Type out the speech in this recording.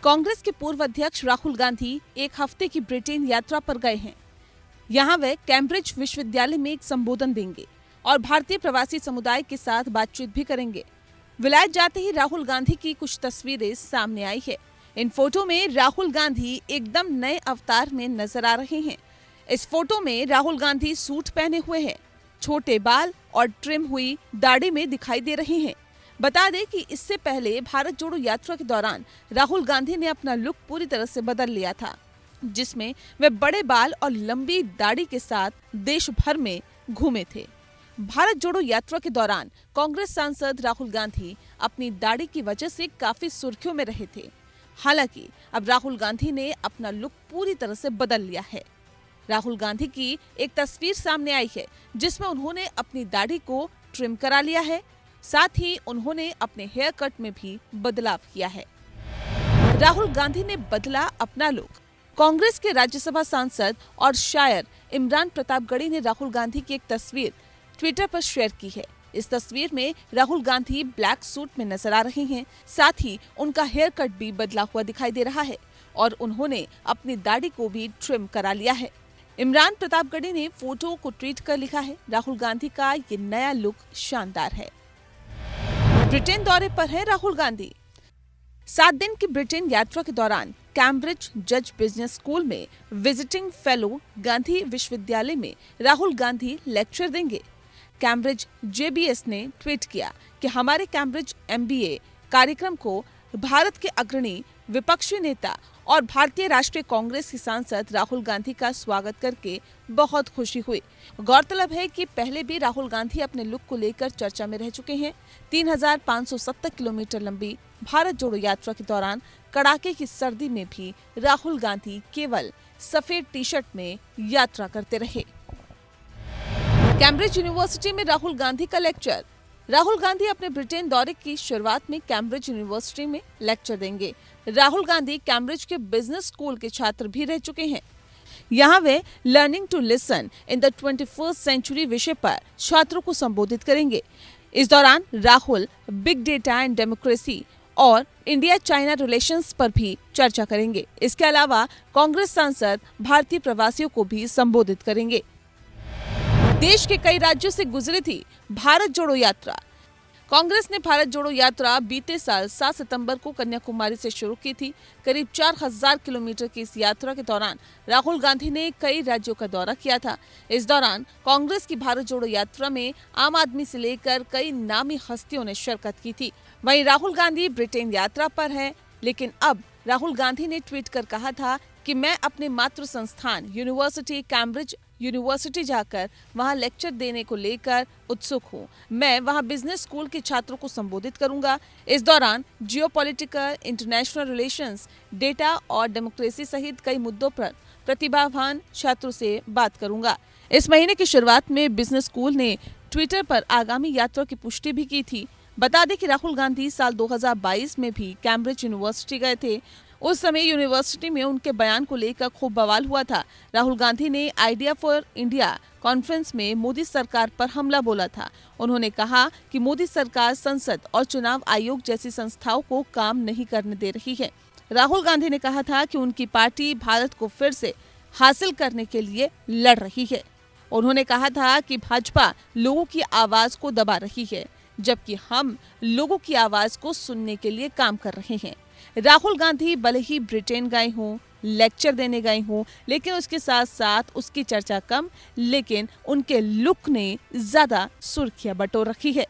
कांग्रेस के पूर्व अध्यक्ष राहुल गांधी एक हफ्ते की ब्रिटेन यात्रा पर गए हैं। यहाँ वे कैम्ब्रिज विश्वविद्यालय में एक संबोधन देंगे और भारतीय प्रवासी समुदाय के साथ बातचीत भी करेंगे। विलायत जाते ही राहुल गांधी की कुछ तस्वीरें सामने आई है। इन फोटो में राहुल गांधी एकदम नए अवतार में नजर आ रहे हैं। इस फोटो में राहुल गांधी सूट पहने हुए हैं, छोटे बाल और ट्रिम हुई दाढ़ी में दिखाई दे रहे हैं। बता दें कि इससे पहले भारत जोड़ो यात्रा के दौरान राहुल गांधी ने अपना लुक पूरी तरह से बदल लिया था, जिसमें वे बड़े बाल और लंबी दाढ़ी के साथ देश भर में घूमे थे। भारत जोड़ो यात्रा के दौरान कांग्रेस सांसद राहुल गांधी अपनी दाढ़ी की वजह से काफी सुर्खियों में रहे थे। हालांकि अब राहुल गांधी ने अपना लुक पूरी तरह से बदल लिया है। राहुल गांधी की एक तस्वीर सामने आई है, जिसमें उन्होंने अपनी दाढ़ी को ट्रिम करा लिया है। साथ ही उन्होंने अपने हेयर कट में भी बदलाव किया है। राहुल गांधी ने बदला अपना लुक। कांग्रेस के राज्यसभा सांसद और शायर इमरान प्रतापगढ़ी ने राहुल गांधी की एक तस्वीर ट्विटर पर शेयर की है। इस तस्वीर में राहुल गांधी ब्लैक सूट में नजर आ रहे हैं। साथ ही उनका हेयर कट भी बदला हुआ दिखाई दे रहा है और उन्होंने अपनी दाढ़ी को भी ट्रिम करा लिया है। इमरान प्रतापगढ़ी ने फोटो को ट्वीट कर लिखा है, राहुल गांधी का ये नया लुक शानदार है। ब्रिटेन दौरे पर है राहुल गांधी। 7 दिन की ब्रिटेन यात्रा के दौरान कैम्ब्रिज जज बिजनेस स्कूल में विजिटिंग फेलो गांधी विश्वविद्यालय में राहुल गांधी लेक्चर देंगे। कैम्ब्रिज जेबीएस ने ट्वीट किया कि हमारे कैम्ब्रिज एमबीए कार्यक्रम को भारत के अग्रणी विपक्षी नेता और भारतीय राष्ट्रीय कांग्रेस के सांसद राहुल गांधी का स्वागत करके बहुत खुशी हुई। गौरतलब है कि पहले भी राहुल गांधी अपने लुक को लेकर चर्चा में रह चुके हैं। 3570 किलोमीटर लंबी भारत जोड़ो यात्रा के दौरान कड़ाके की सर्दी में भी राहुल गांधी केवल सफेद टी शर्ट में यात्रा करते रहे। कैम्ब्रिज यूनिवर्सिटी में राहुल गांधी का लेक्चर। राहुल गांधी अपने ब्रिटेन दौरे की शुरुआत में कैम्ब्रिज यूनिवर्सिटी में लेक्चर देंगे। राहुल गांधी कैम्ब्रिज के बिजनेस स्कूल के छात्र भी रह चुके हैं। यहाँ वे learning to listen in the 21st century विषय पर छात्रों को संबोधित करेंगे। इस दौरान Rahul big data and democracy और इंडिया चाइना रिलेशंस पर भी चर्चा करेंगे। इसके अलावा कांग्रेस सांसद भारतीय प्रवासियों को भी संबोधित करेंगे। देश के कई राज्यों से गुजरी थी भारत जोड़ो यात्रा। कांग्रेस ने भारत जोड़ो यात्रा बीते साल 7 सितंबर को कन्याकुमारी से शुरू की थी। करीब 4000 किलोमीटर की इस यात्रा के दौरान राहुल गांधी ने कई राज्यों का दौरा किया था। इस दौरान कांग्रेस की भारत जोड़ो यात्रा में आम आदमी से लेकर कई नामी हस्तियों ने शिरकत की थी। वहीं राहुल गांधी ब्रिटेन यात्रा पर है, लेकिन अब राहुल गांधी ने ट्वीट कर कहा था कि मैं अपने मातृ संस्थान यूनिवर्सिटी कैम्ब्रिज यूनिवर्सिटी जाकर वहां लेक्चर देने को लेकर उत्सुक हूं। मैं वहां बिजनेस स्कूल के छात्रों को संबोधित करूंगा। इस दौरान जियोपॉलिटिकल, इंटरनेशनल रिलेशंस, डेटा और डेमोक्रेसी सहित कई मुद्दों पर प्रतिभावान छात्रों से बात करूंगा। इस महीने की शुरुआत में बिजनेस स्कूल ने ट्विटर पर आगामी यात्रा की पुष्टि भी की थी। बता दें कि राहुल गांधी साल 2022 में भी कैम्ब्रिज यूनिवर्सिटी गए थे। उस समय यूनिवर्सिटी में उनके बयान को लेकर खूब बवाल हुआ था। राहुल गांधी ने आइडिया फॉर इंडिया कॉन्फ्रेंस में मोदी सरकार पर हमला बोला था। उन्होंने कहा कि मोदी सरकार संसद और चुनाव आयोग जैसी संस्थाओं को काम नहीं करने दे रही है। राहुल गांधी ने कहा था कि उनकी पार्टी भारत को फिर से हासिल करने के लिए लड़ रही है। उन्होंने कहा था कि भाजपा लोगों की आवाज को दबा रही है, जबकि हम लोगों की आवाज को सुनने के लिए काम कर रहे हैं। राहुल गांधी भले ही ब्रिटेन गए हों, लेक्चर देने गए हों, लेकिन उसके साथ साथ उसकी चर्चा कम, लेकिन उनके लुक ने ज्यादा सुर्खियां बटोर रखी है।